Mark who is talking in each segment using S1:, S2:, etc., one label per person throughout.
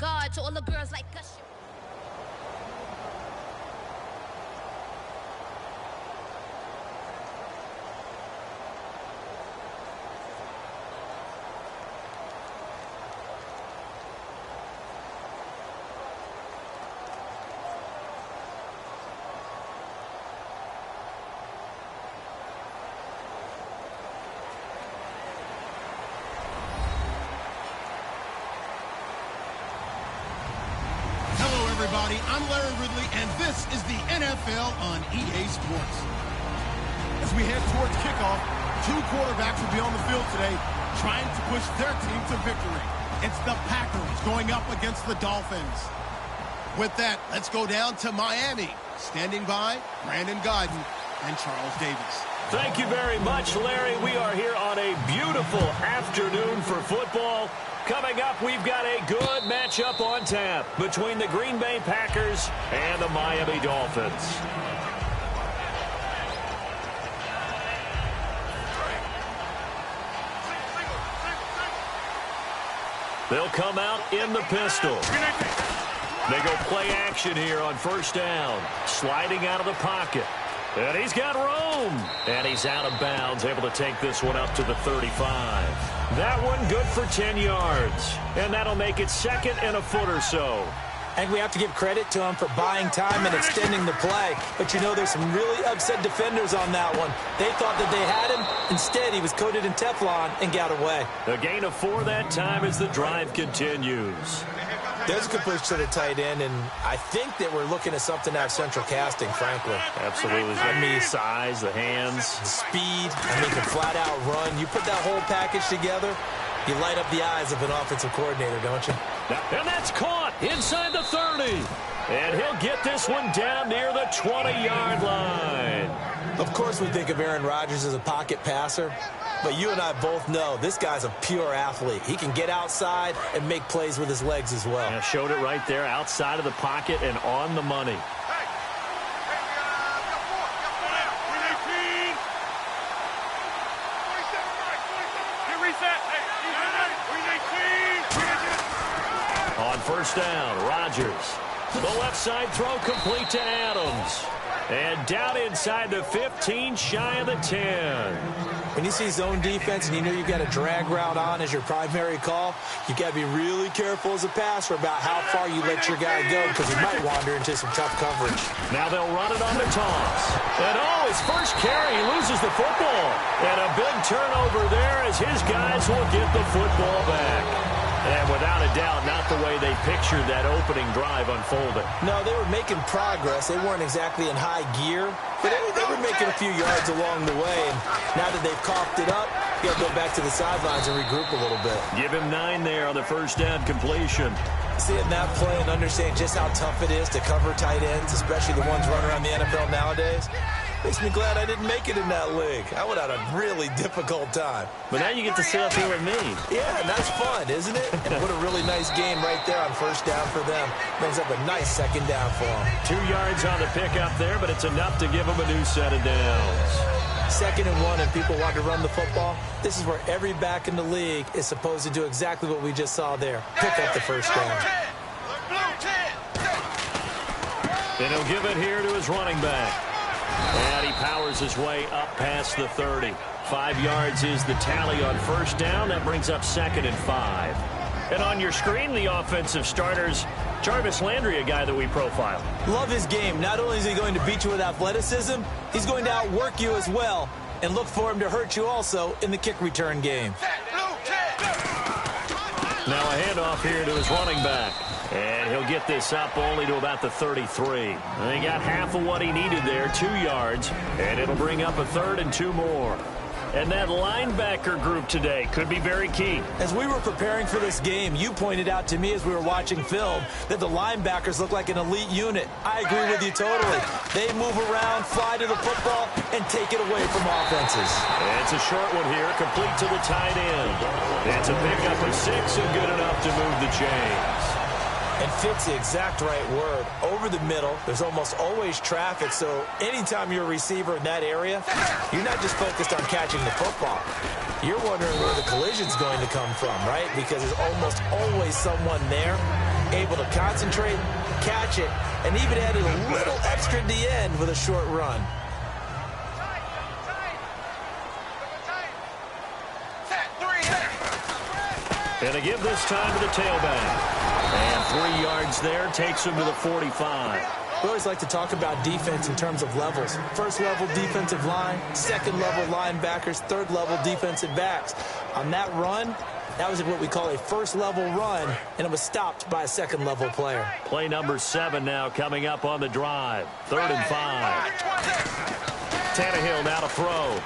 S1: God to all the girls like us.
S2: Everybody, I'm Larry Ridley, and this is the NFL on EA Sports. As we head towards kickoff, two quarterbacks will be on the field today trying to push their team to victory. It's the Packers going up against the Dolphins. With that, let's go down to Miami. Standing by, Brandon Godden and Charles Davis.
S3: Thank you very much, Larry. We are here on a beautiful afternoon for football. Coming up, we've got a good matchup on tap between the Green Bay Packers and the Miami Dolphins. They'll come out in the pistol. They go play action here on first down. Sliding out of the pocket. And he's got room. And he's out of bounds, able to take this one up to the 35. That one good for 10 yards. And that'll make it second and a foot or so.
S4: And we have to give credit to him for buying time and extending the play. But, you know, there's some really upset defenders on that one. They thought that they had him. Instead, he was coated in Teflon and got away.
S3: A gain of 4 that time as the drive continues.
S4: There's a completion to the tight end, and I think that we're looking at something out of central casting, frankly.
S3: Absolutely. I mean, the size, the hands.
S4: The speed, I mean, can flat-out run. You put that whole package together, you light up the eyes of an offensive coordinator, don't you?
S3: And that's caught inside the 30. And he'll get this one down near the 20-yard line.
S4: Of course we think of Aaron Rodgers as a pocket passer, but you and I both know this guy's a pure athlete. He can get outside and make plays with his legs as well.
S3: Yeah, showed it right there outside of the pocket and on the money. On first down, Rodgers. The left side throw complete to Adams. And down inside the 15, shy of the 10.
S4: When you see zone defense and you know you've got a drag route on as your primary call, you've got to be really careful as a passer about how far you let your guy go because he might wander into some tough coverage.
S3: Now they'll run it on the toss. And his first carry, he loses the football. And a big turnover there as his guys will get the football back. And without a doubt, not the way they pictured that opening drive unfolding.
S4: No, they were making progress. They weren't exactly in high gear, but they were making a few yards along the way. And now that they've coughed it up, you got to go back to the sidelines and regroup a little bit.
S3: Give him 9 there on the first down completion.
S4: Seeing that play and understanding just how tough it is to cover tight ends, especially the ones running around the NFL nowadays, makes me glad I didn't make it in that league. I would have had a really difficult time.
S3: But now you get to sit up here with me.
S4: Yeah, and that's fun, isn't it? And what a really nice game right there on first down for them. Brings up a nice second down for them.
S3: 2 yards on the pickup there, but it's enough to give them a new set of downs.
S4: 2nd and 1, and people want to run the football. This is where every back in the league is supposed to do exactly what we just saw there. Pick up the first down.
S3: And he'll give it here to his running back. And he powers his way up past the 30. 5 yards is the tally on first down. That brings up 2nd and 5. And on your screen, the offensive starters, Jarvis Landry, a guy that we profile.
S4: Love his game. Not only is he going to beat you with athleticism, he's going to outwork you as well. And look for him to hurt you also in the kick return game.
S3: Now a handoff here to his running back. And he'll get this up only to about the 33. And he got half of what he needed there, 2 yards. And it'll bring up a 3rd and 2 more. And that linebacker group today could be very key.
S4: As we were preparing for this game, you pointed out to me as we were watching film that the linebackers look like an elite unit. I agree with you totally. They move around, fly to the football, and take it away from offenses.
S3: It's a short one here, complete to the tight end. It's a pickup of 6 and good enough to move the chains.
S4: And fit's the exact right word. Over the middle, there's almost always traffic, so anytime you're a receiver in that area, you're not just focused on catching the football. You're wondering where the collision's going to come from, right? Because there's almost always someone there. able to concentrate, catch it, and even added a little extra at the end with a short run.
S3: And they give this time to the tailback. And 3 yards there takes him to the 45.
S4: We always like to talk about defense in terms of levels. First level defensive line, second level linebackers, third level defensive backs. On that run, that was what we call a first level run, and it was stopped by a second level player.
S3: Play number 7 now coming up on the drive. 3rd and 5. Tannehill now to throw.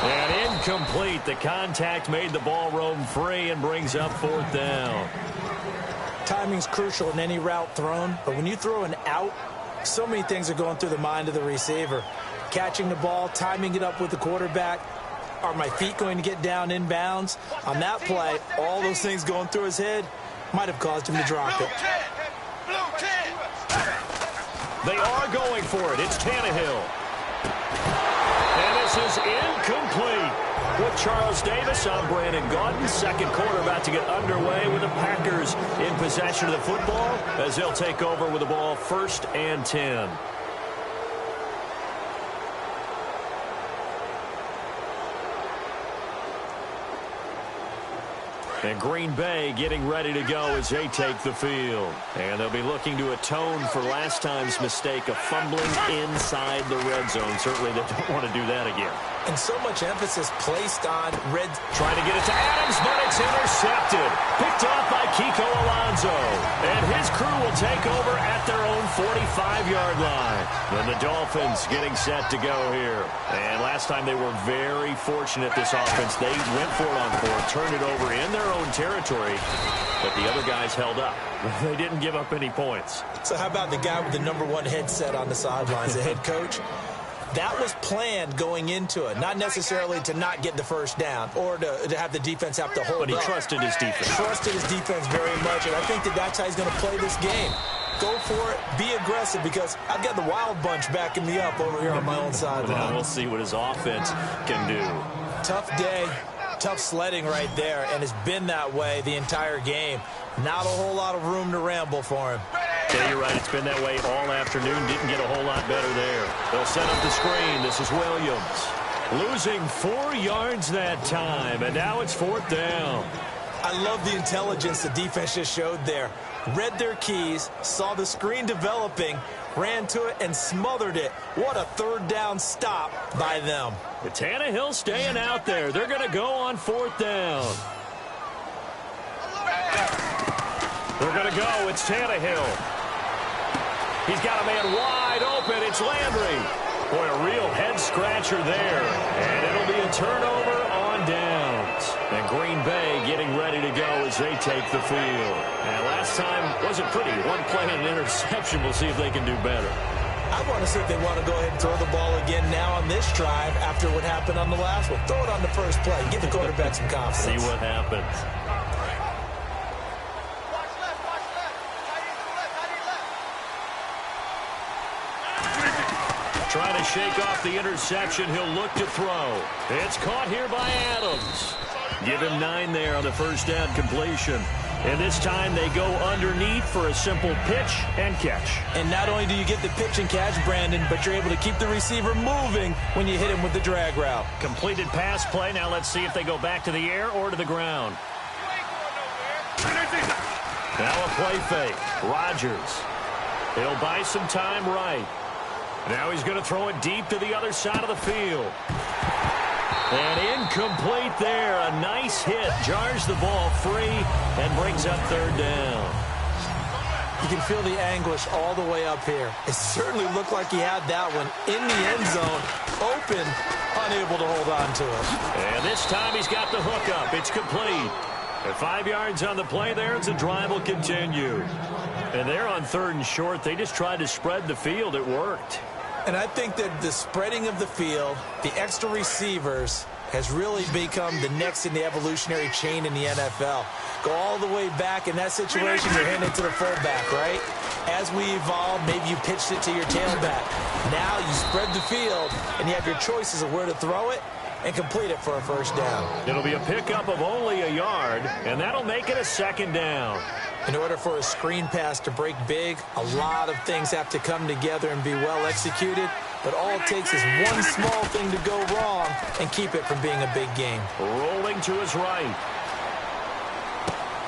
S3: And incomplete. The contact made the ball roam free and brings up 4th down.
S4: Timing's crucial in any route thrown, but when you throw an out, so many things are going through the mind of the receiver. Catching the ball, timing it up with the quarterback. Are my feet going to get down in bounds? On that play, all those things going through his head might have caused him to drop it.
S3: They are going for it. It's Tannehill. And this is incomplete. With Charles Davis, I'm Brandon Gaudin. Second quarter about to get underway with the Packers in possession of the football as they'll take over with the ball 1st and 10. And Green Bay getting ready to go as they take the field. And they'll be looking to atone for last time's mistake of fumbling inside the red zone. Certainly they don't want to do that again.
S4: And so much emphasis placed on red.
S3: Trying to get it to Adams, but it's intercepted. Picked off by Kiko Alonso. And his crew will take over at their own 45-yard line. And the Dolphins getting set to go here. And last time they were very fortunate, this offense. They went for it on 4th, turned it over in their own territory, but the other guys held up. They didn't give up any points.
S4: So how about the guy with the #1 headset on the sidelines, the head coach? That was planned going into it, not necessarily to not get the first down or to have the defense have to hold
S3: But he
S4: up.
S3: trusted his defense.
S4: Trusted his defense very much, and I think that's how he's going to play this game. Go for it, be aggressive, because I've got the wild bunch backing me up over here on my own sideline.
S3: We'll see what his offense can do.
S4: Tough day, tough sledding right there, and it's been that way the entire game. Not a whole lot of room to ramble for him.
S3: Yeah, you're right. It's been that way all afternoon. Didn't get a whole lot better there. They'll set up the screen. This is Williams. Losing 4 yards that time, and now it's 4th down.
S4: I love the intelligence the defense just showed there. Read their keys, saw the screen developing, ran to it, and smothered it. What a 3rd down stop by them.
S3: But Tannehill staying out there. They're going to go on 4th down. They're going to go. It's Tannehill. He's got a man wide open. It's Landry. Boy, a real head-scratcher there. And it'll be a turnover on downs. And Green Bay getting ready to go as they take the field. And last time wasn't pretty. 1 play and an interception. We'll see if they can do better.
S4: I want to see if they want to go ahead and throw the ball again now on this drive after what happened on the last one. Throw it on the first play. Give the quarterback some confidence.
S3: See what happens. Trying to shake off the interception. He'll look to throw. It's caught here by Adams. Give him 9 there on the first down completion. And this time they go underneath for a simple pitch and catch.
S4: And not only do you get the pitch and catch, Brandon, but you're able to keep the receiver moving when you hit him with the drag route.
S3: Completed pass play. Now let's see if they go back to the air or to the ground. Now a play fake. Rodgers. He'll buy some time right. Now he's going to throw it deep to the other side of the field. And incomplete there. A nice hit. Jars the ball free and brings up 3rd down.
S4: You can feel the anguish all the way up here. It certainly looked like he had that one in the end zone, open, unable to hold on to it.
S3: And this time he's got the hook up. It's complete. And 5 yards on the play there as the drive will continue. And they're on 3rd and short. They just tried to spread the field. It worked.
S4: And I think that the spreading of the field, the extra receivers, has really become the next in the evolutionary chain in the NFL. Go all the way back in that situation, you're handing it to the fullback, right? As we evolve, maybe you pitched it to your tailback. Now you spread the field, and you have your choices of where to throw it and complete it for a first down.
S3: It'll be a pickup of only a yard, and that'll make it a 2nd down.
S4: In order for a screen pass to break big, a lot of things have to come together and be well executed. But all it takes is one small thing to go wrong and keep it from being a big game.
S3: Rolling to his right.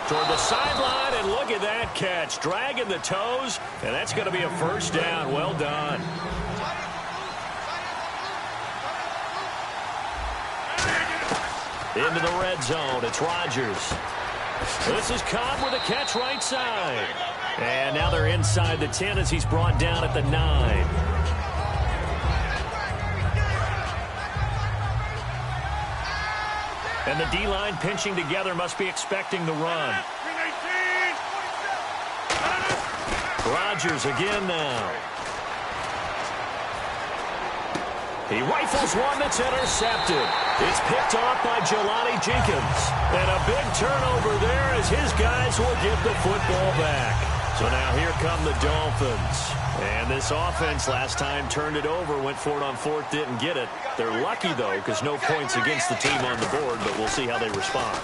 S3: Toward the sideline, and look at that catch. Dragging the toes, and that's going to be a first down. Well done. Into the red zone. It's Rodgers. This is Cobb with a catch right side. And now they're inside the 10 as he's brought down at the 9. And the D-line pinching together, must be expecting the run. Rodgers again now. He rifles one that's intercepted. It's picked off by Jelani Jenkins. And a big turnover there as his guys will get the football back. So now here come the Dolphins. And this offense last time turned it over, went for it on fourth, didn't get it. They're lucky, though, because no points against the team on the board, but we'll see how they respond.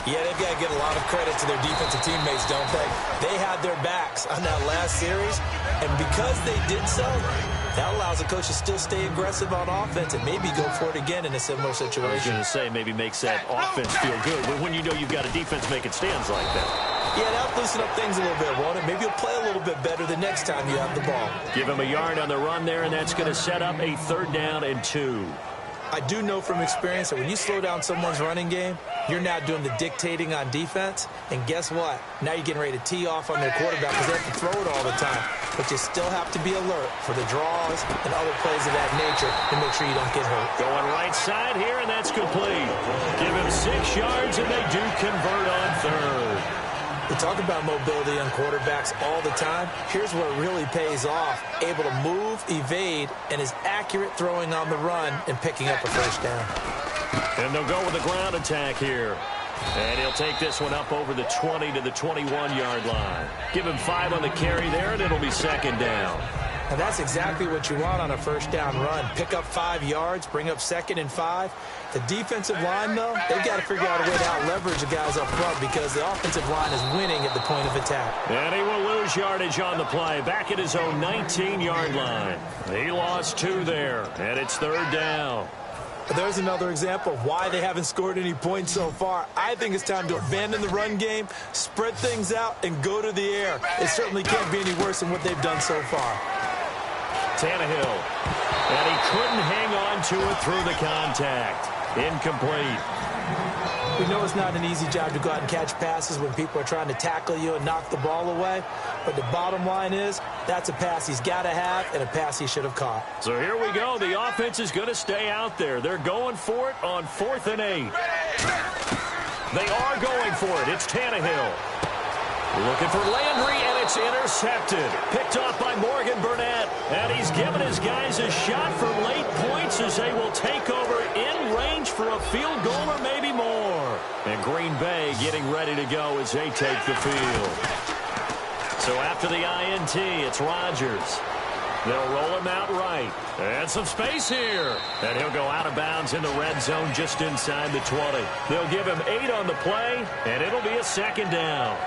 S4: Yeah, they've got to give a lot of credit to their defensive teammates, don't they? They had their backs on that last series, and because they did so, that allows the coach to still stay aggressive on offense and maybe go for it again in a similar situation.
S3: I was going to say maybe makes that offense feel good, but when you know you've got a defense making stands like that.
S4: Yeah, that'll loosen up things a little bit, won't it? Maybe you'll play a little bit better the next time you have the ball.
S3: Give him a yard on the run there, and that's going to set up a 3rd down and 2.
S4: I do know from experience that when you slow down someone's running game, you're now doing the dictating on defense. And guess what? Now you're getting ready to tee off on their quarterback because they have to throw it all the time. But you still have to be alert for the draws and other plays of that nature to make sure you don't get hurt.
S3: Going right side here, and that's complete. Give him 6 yards, and they do convert on 3rd.
S4: We talk about mobility on quarterbacks all the time. Here's where it really pays off. Able to move, evade, and is accurate throwing on the run and picking up a first down.
S3: And they'll go with the ground attack here. And he'll take this one up over the 20 to the 21-yard line. Give him 5 on the carry there, and it'll be 2nd down.
S4: And that's exactly what you want on a first down run. Pick up 5 yards, bring up 2nd and 5. The defensive line, though, they've got to figure out a way to out-leverage the guys up front because the offensive line is winning at the point of attack.
S3: And he will lose yardage on the play, back at his own 19-yard line. He lost 2 there, and it's 3rd down.
S4: There's another example of why they haven't scored any points so far. I think it's time to abandon the run game, spread things out, and go to the air. It certainly can't be any worse than what they've done so far.
S3: Tannehill, and he couldn't hang on to it through the contact. Incomplete.
S4: We know it's not an easy job to go out and catch passes when people are trying to tackle you and knock the ball away. But the bottom line is, that's a pass he's got to have and a pass he should have caught.
S3: So here we go. The offense is going to stay out there. They're going for it on 4th and 8. They are going for it. It's Tannehill. Looking for Landry, and it's intercepted. Picked off by Morgan Burnett. And he's given his guys a shot for late points as they will take over in range for a field goal or maybe more. And Green Bay getting ready to go as they take the field. So after the INT, it's Rodgers. They'll roll him out right. And some space here. And he'll go out of bounds in the red zone just inside the 20. They'll give him 8 on the play, and it'll be a 2nd down.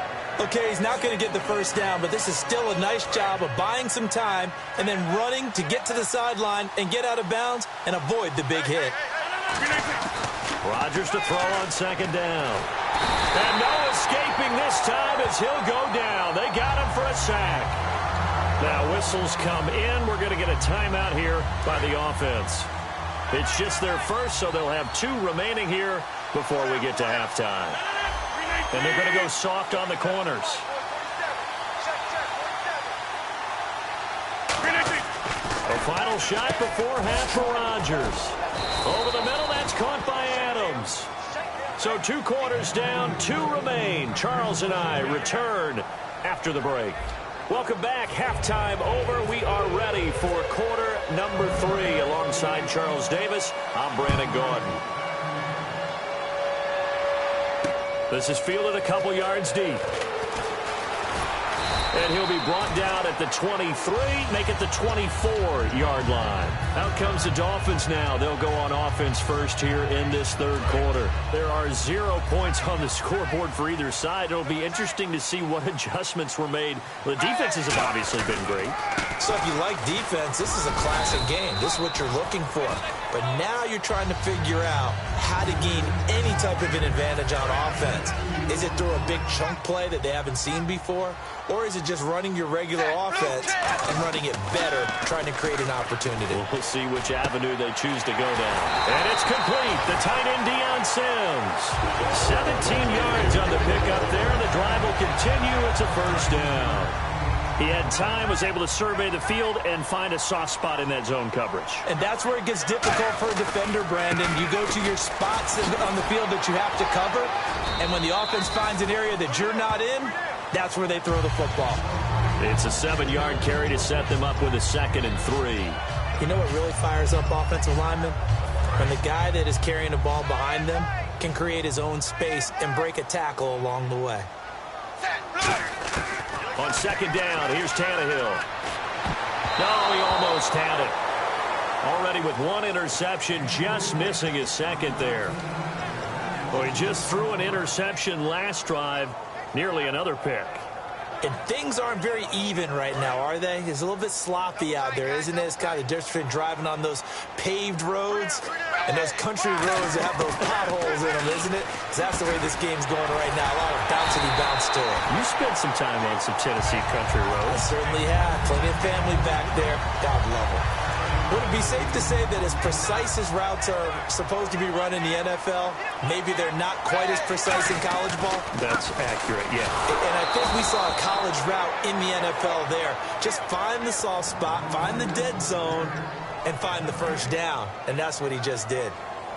S4: Okay, he's not going to get the first down, but this is still a nice job of buying some time and then running to get to the sideline and get out of bounds and avoid the big hit.
S3: Rodgers to throw on 2nd down. And no escaping this time as he'll go down. They got him for a sack. Now whistles come in. We're going to get a timeout here by the offense. It's just their first, so they'll have 2 remaining here before we get to halftime. And they're going to go soft on the corners. A final shot before half for Rodgers. Over the middle, that's caught by Adams. So 2 quarters down, 2 remain. Charles and I return after the break. Welcome back. Halftime over. We are ready for quarter number 3. Alongside Charles Davis, I'm Brandon Gordon. This is fielded a couple yards deep. And And he'll be brought down at the 23, make it the 24-yard line. Out comes the Dolphins now. They'll go on offense first here in this third quarter. There are 0 points on the scoreboard for either side. It'll be interesting to see what adjustments were made. The defenses have obviously been great.
S4: So if you like defense, this is a classic game. This is what you're looking for. But now you're trying to figure out how to gain any type of an advantage on offense. Is it through a big chunk play that they haven't seen before? Or is it just running your regular offense and running it better, trying to create an opportunity?
S3: We'll see which avenue they choose to go down. And it's complete. The tight end, Deion Sims. 17 yards on the pickup there. The drive will continue. It's a first down. He had time, was able to survey the field and find a soft spot in that zone coverage.
S4: And that's where it gets difficult for a defender, Brandon. You go to your spots on the field that you have to cover, and when the offense finds an area that you're not in, that's where they throw the football.
S3: It's a 7-yard carry to set them up with a 2nd and 3.
S4: You know what really fires up offensive linemen? When the guy that is carrying the ball behind them can create his own space and break a tackle along the way.
S3: On 2nd down, here's Tannehill. No, he almost had it. Already with 1 interception, just missing his 2nd there. Well, he just threw an interception last drive, nearly another pick.
S4: And things aren't very even right now, are they? It's a little bit sloppy out there, isn't it? It's kind of different between driving on those paved roads and those country roads that have those potholes in them, isn't it? Because that's the way this game's going right now. A lot of bounce to it.
S3: You spent some time on some Tennessee country roads.
S4: I certainly have. Plenty of family back there. God love them. Would it be safe to say that as precise as routes are supposed to be run in the NFL, maybe they're not quite as precise in college ball?
S3: That's accurate, yeah.
S4: And I think we saw a college route in the NFL there. Just find the soft spot, find the dead zone, and find the first down. And that's what he just did.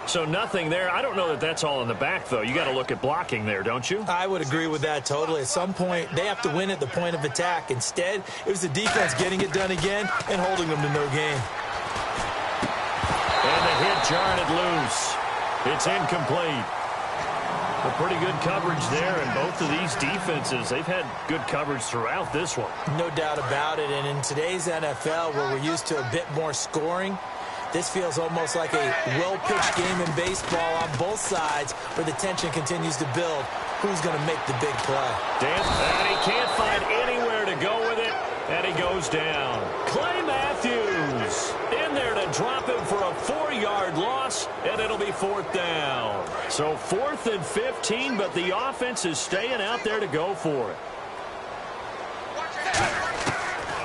S3: So nothing there. I don't know that that's all in the back, though. You got to look at blocking there, don't you?
S4: I would agree with that totally. At some point, they have to win at the point of attack. Instead, it was the defense getting it done again and holding them to no gain.
S3: And the hit jarred it loose. It's incomplete. A pretty good coverage there, and both of these defenses, they've had good coverage throughout this one.
S4: No doubt about it. And in today's NFL, where we're used to a bit more scoring, this feels almost like a well-pitched game in baseball on both sides where the tension continues to build. Who's going to make the big play?
S3: And he can't find anywhere to go with it, and he goes down. Clay Matthews in there to drop him for a 4-yard loss, and it'll be 4th down. So 4th and 15, but the offense is staying out there to go for it.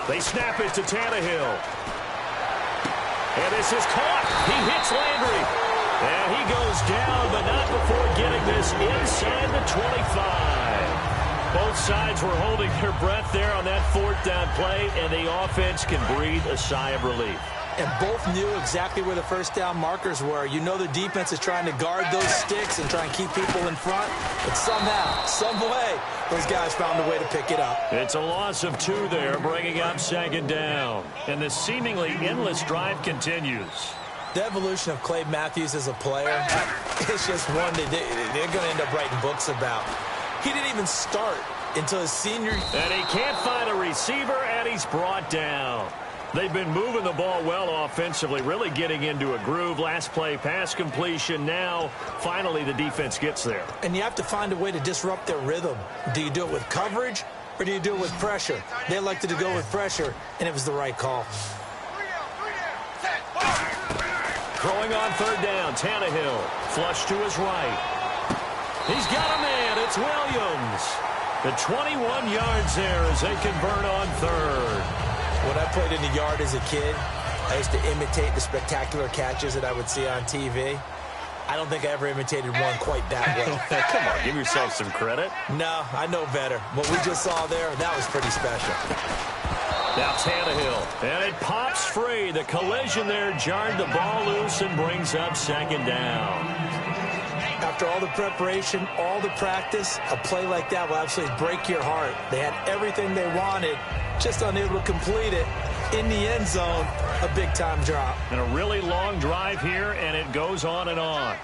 S3: They snap it to Tannehill. And this is caught. He hits Landry. And he goes down, but not before getting this inside the 25. Both sides were holding their breath there on that 4th down play, and the offense can breathe a sigh of relief.
S4: And both knew exactly where the first down markers were. You know the defense is trying to guard those sticks and try and keep people in front. But somehow, some way, those guys found a way to pick it up.
S3: It's a loss of 2 there, bringing up 2nd down. And the seemingly endless drive continues.
S4: The evolution of Clay Matthews as a player, it's just one that they're going to end up writing books about. He didn't even start until his senior.
S3: And he can't find a receiver, and he's brought down. They've been moving the ball well offensively, really getting into a groove. Last play, pass completion. Now, finally, the defense gets there.
S4: And you have to find a way to disrupt their rhythm. Do you do it with coverage, or do you do it with pressure? They elected to go with pressure, and it was the right call.
S3: Throwing on 3rd down, Tannehill. Flush to his right. He's got a man. It's Williams. The 21 yards there as they convert on 3rd.
S4: When I played in the yard as a kid, I used to imitate the spectacular catches that I would see on TV. I don't think I ever imitated one quite that well.
S3: Come on, give yourself some credit.
S4: No, I know better. What we just saw there, that was pretty special.
S3: Now Tannehill, and it pops free. The collision there jarred the ball loose and brings up 2nd down.
S4: After all the preparation, all the practice, a play like that will absolutely break your heart. They had everything they wanted, just unable to complete it. In the end zone, a big-time drop.
S3: And a really long drive here, and it goes on and on.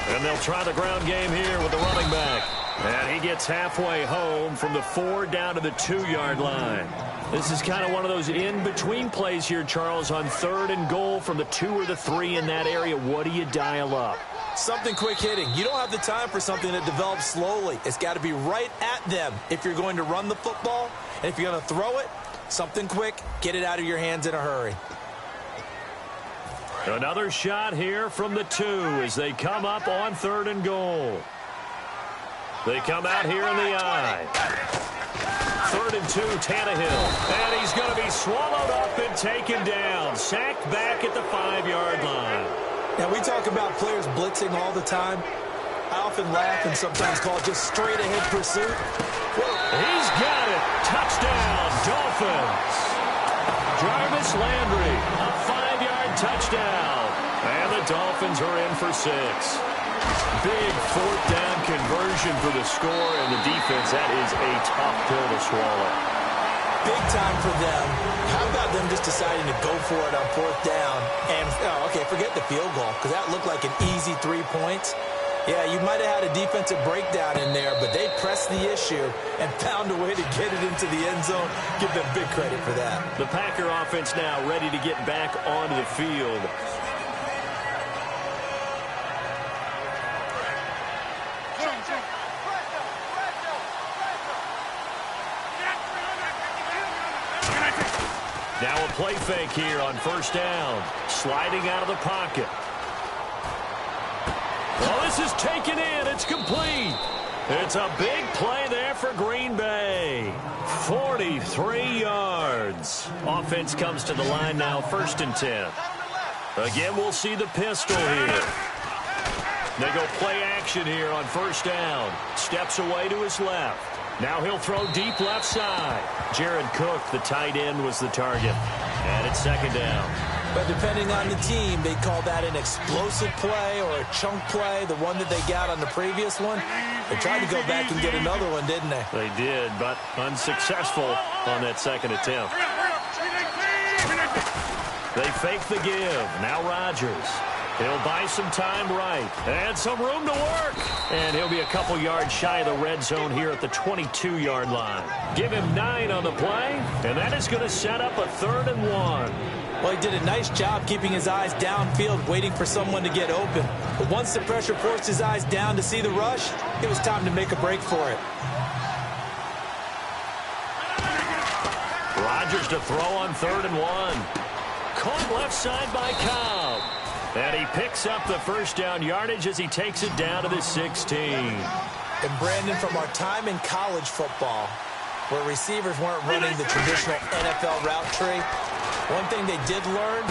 S3: And they'll try the ground game here with the running back. And he gets halfway home from the 4 down to the 2-yard line. This is kind of one of those in-between plays here, Charles, on 3rd and goal from the 2 or the 3 in that area. What do you dial up?
S4: Something quick hitting. You don't have the time for something that develops slowly. It's got to be right at them if you're going to run the football. And if you're going to throw it, something quick, get it out of your hands in a hurry.
S3: Another shot here from the 2 as they come up on 3rd and goal. They come out here in the I. 3rd and 2, Tannehill. And he's going to be swallowed up and taken down. Sacked back at the 5-yard line.
S4: Now, we talk about players blitzing all the time. I often laugh and sometimes call it just straight-ahead pursuit.
S3: He's got it. Touchdown, Dolphins. Jarvis Landry, a 5-yard touchdown. And the Dolphins are in for 6. Big 4th down conversion for the score, and the defense, that is a tough pill to swallow.
S4: Big time for them. How about them just deciding to go for it on 4th down? And, okay, forget the field goal, because that looked like an easy 3 points. Yeah, you might have had a defensive breakdown in there, but they pressed the issue and found a way to get it into the end zone. Give them big credit for that.
S3: The Packer offense now ready to get back onto the field. Now a play fake here on 1st down. Sliding out of the pocket. Oh, this is taken in. It's complete. It's a big play there for Green Bay. 43 yards. Offense comes to the line now, 1st and 10. Again, we'll see the pistol here. They go play action here on 1st down. Steps away to his left. Now he'll throw deep left side. Jared Cook, the tight end, was the target. And it's 2nd down.
S4: But depending on the team, they call that an explosive play or a chunk play, the one that they got on the previous one. They tried to go back and get another one, didn't they?
S3: They did, but unsuccessful on that 2nd attempt. They fake the give. Now Rodgers. He'll buy some time right. And some room to work. And he'll be a couple yards shy of the red zone here at the 22-yard line. Give him 9 on the play, and that is going to set up a 3rd and 1.
S4: Well, he did a nice job keeping his eyes downfield, waiting for someone to get open. But once the pressure forced his eyes down to see the rush, it was time to make a break for it.
S3: Rodgers to throw on 3rd and 1. Caught left side by Cobb. And he picks up the 1st down yardage as he takes it down to the 16.
S4: And Brandon, from our time in college football, where receivers weren't running the traditional NFL route tree, one thing they did learn,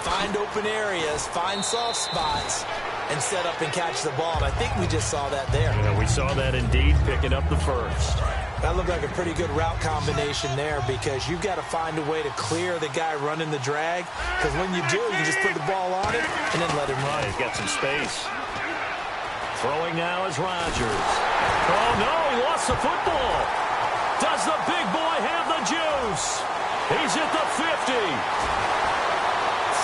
S4: find open areas, find soft spots, and set up and catch the ball. And I think we just saw that there.
S3: Yeah, we saw that indeed, picking up the 1st.
S4: That looked like a pretty good route combination there because you've got to find a way to clear the guy running the drag. Because when you do, you just put the ball on it and then let him run.
S3: Yeah, he's got some space. Throwing now is Rodgers. Oh, no, he lost the football. Does the big boy have the juice? He's at the 50.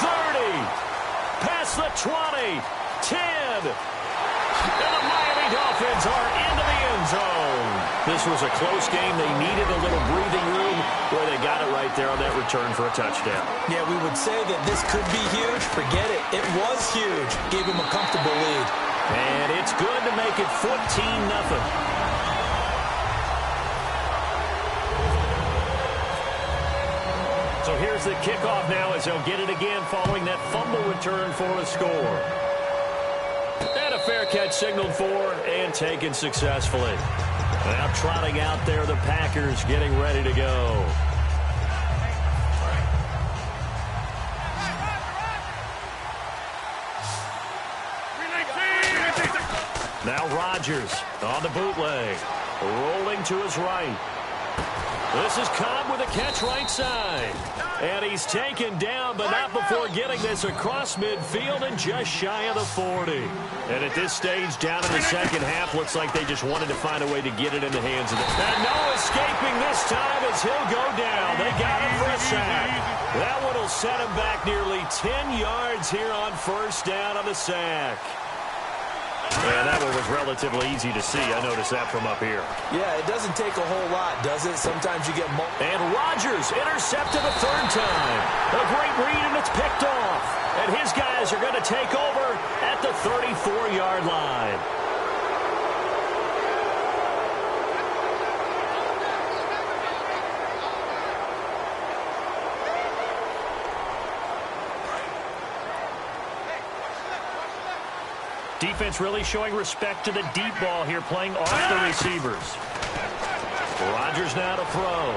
S3: 30. Past the 20. 10. And the Miami Dolphins are into the end zone. This was a close game. They needed a little breathing room where they got it right there on that return for a touchdown.
S4: Yeah, we would say that this could be huge. Forget it. It was huge. Gave him a comfortable lead.
S3: And it's good to make it 14-0. So here's the kickoff now as they'll get it again following that fumble return for a score. And a fair catch signaled for and taken successfully. Now trotting out there, the Packers getting ready to go. Now Rodgers on the bootleg. Rolling to his right. This is Cobb with a catch right side. And he's taken down, but not before getting this across midfield and just shy of the 40. And at this stage, down in the second half, looks like they just wanted to find a way to get it in the hands of the... And no escaping this time as he'll go down. They got him for a sack. That one will set him back nearly 10 yards here on 1st down on the sack. And that one was relatively easy to see. I noticed that from up here.
S4: Yeah, it doesn't take a whole lot, does it? Sometimes you get more.
S3: And Rodgers intercepted a third time. A great read, and it's picked off. And his guys are going to take over at the 34-yard line. Defense really showing respect to the deep ball here, playing off the receivers. Rodgers now to throw.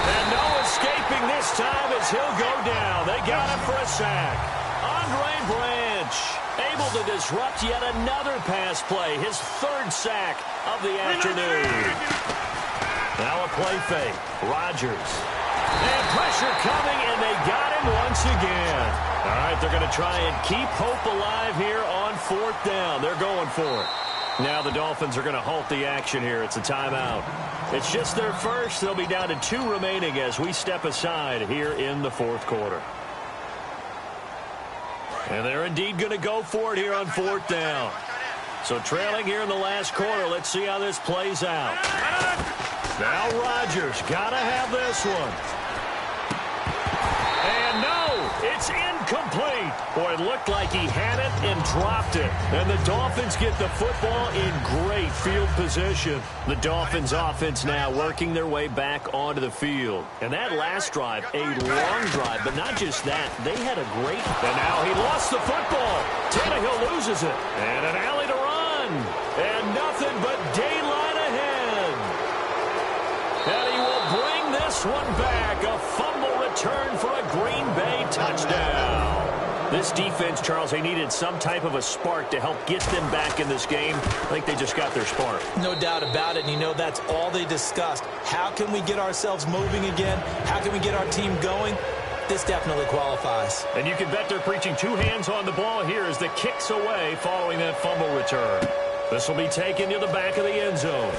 S3: And no escaping this time as he'll go down. They got him for a sack. Andre Branch able to disrupt yet another pass play. His third sack of the afternoon. Now a play fake. Rodgers. And pressure coming, and they got him once again. All right, they're going to try and keep hope alive here on fourth down. They're going for it. Now the Dolphins are going to halt the action here. It's a timeout. It's just their first. They'll be down to 2 remaining as we step aside here in the fourth quarter. And they're indeed going to go for it here on fourth down. So trailing here in the last quarter. Let's see how this plays out. Now Rodgers got to have this one. And no, it's incomplete. Boy, it looked like he had it and dropped it. And the Dolphins get the football in great field position. The Dolphins offense now working their way back onto the field. And that last drive, a long drive, but not just that. They had a great... And now he lost the football. Tannehill loses it. And an alley to run. And nothing but daylight ahead. And he will bring this one back. A fumble return for a Green Bay touchdown. This defense, Charles, they needed some type of a spark to help get them back in this game. I think they just got their spark.
S4: No doubt about it, and you know that's all they discussed. How can we get ourselves moving again? How can we get our team going? This definitely qualifies.
S3: And you can bet they're preaching 2 hands on the ball here as the kick's away following that fumble return. This will be taken to the back of the end zone.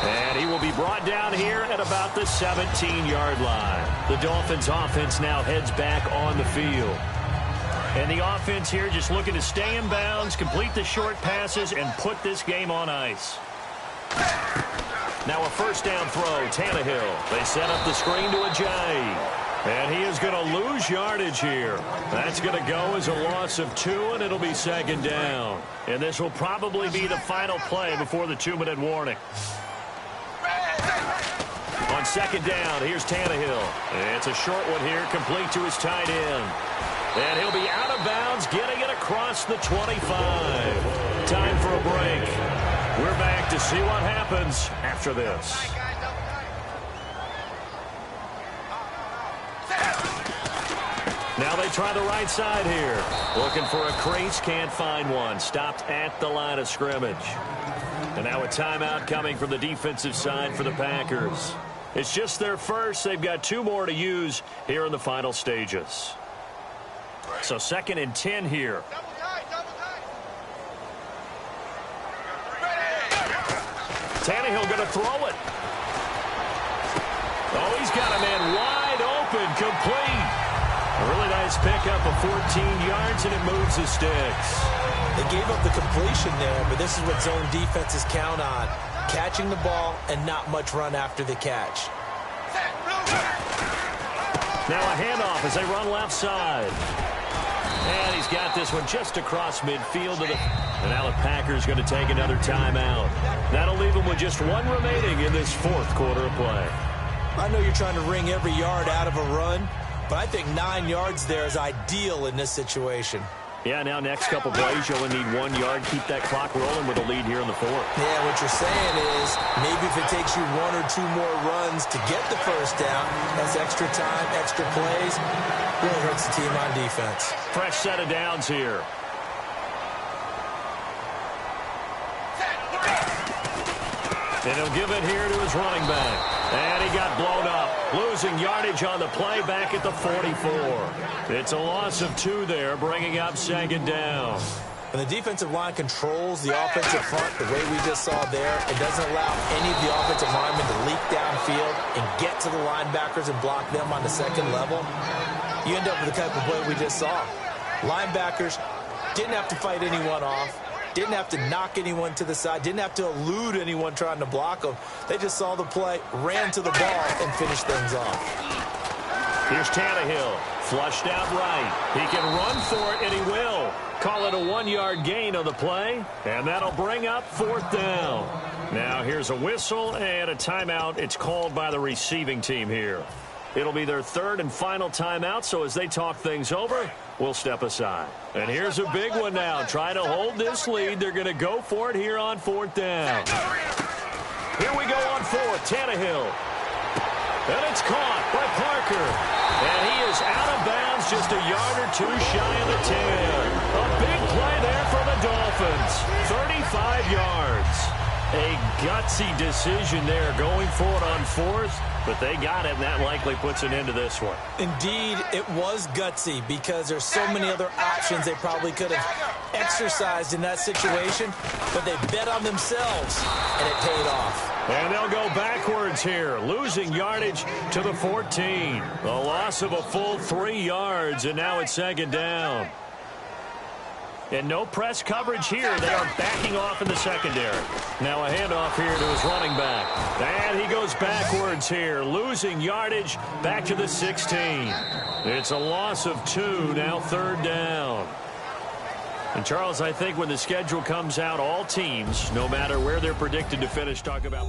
S3: And he will be brought down here at about the 17-yard line. The Dolphins offense now heads back on the field. And the offense here just looking to stay in bounds, complete the short passes, and put this game on ice. Now a first down throw, Tannehill. They set up the screen to Ajayi. And he is going to lose yardage here. That's going to go as a loss of 2, and it'll be second down. And this will probably be the final play before the 2-minute warning. On second down, here's Tannehill. It's a short one here, complete to his tight end. And he'll be out of bounds, getting it across the 25. Time for a break. We're back to see what happens after this. Now they try the right side here. Looking for a crease, can't find one. Stopped at the line of scrimmage. And now a timeout coming from the defensive side for the Packers. It's just their first. They've got 2 more to use here in the final stages. So 2nd and 10 here. Tannehill going to throw it. Oh, he's got a man wide open, complete. A really nice pickup of 14 yards, and it moves the sticks.
S4: They gave up the completion there, but this is what zone defenses count on. Catching the ball and not much run after the catch.
S3: Now a handoff as they run left side. And he's got this one just across midfield. And now the Packers going to take another timeout. That'll leave them with just 1 remaining in this 4th quarter of play.
S4: I know you're trying to wring every yard out of a run, but I think 9 yards there is ideal in this situation.
S3: Yeah, now next couple plays, you'll only need 1 yard. Keep that clock rolling with a lead here in the 4th.
S4: Yeah, what you're saying is maybe if it takes you 1 or 2 more runs to get the first down, that's extra time, extra plays, really hurts the team on defense.
S3: Fresh set of downs here. And he'll give it here to his running back. And he got blown up. Losing yardage on the play back at the 44. It's a loss of 2 there, bringing up second down.
S4: When the defensive line controls the offensive front the way we just saw there, it doesn't allow any of the offensive linemen to leak downfield and get to the linebackers and block them on the second level. You end up with the type of play we just saw. Linebackers Didn't have to fight anyone off. Didn't have to knock anyone to the side. Didn't have to elude anyone trying to block them. They just saw the play, ran to the ball, and finished things off.
S3: Here's Tannehill. Flushed out right. He can run for it, and he will. Call it a 1-yard gain on the play, and that'll bring up 4th down. Now here's a whistle and a timeout. It's called by the receiving team here. It'll be their 3rd and final timeout, so as they talk things over, we'll step aside. And here's a big one now. Trying to hold this lead. They're going to go for it here on 4th down. Here we go on 4th. Tannehill. And it's caught by Parker. And he is out of bounds, just a yard or two shy of the 10. A big play there for the Dolphins. 35 yards. A gutsy decision there going for it on 4th, but they got it, and that likely puts an end to this one.
S4: Indeed, it was gutsy because there's so many other options they probably could have exercised in that situation, but they bet on themselves, and it paid off.
S3: And they'll go backwards here, losing yardage to the 14. A loss of a full 3 yards, and now it's 2nd down. And no press coverage here. They are backing off in the secondary. Now a handoff here to his running back. And he goes backwards here, losing yardage back to the 16. It's a loss of 2, now 3rd down. And, Charles, I think when the schedule comes out, all teams, no matter where they're predicted to finish, talk about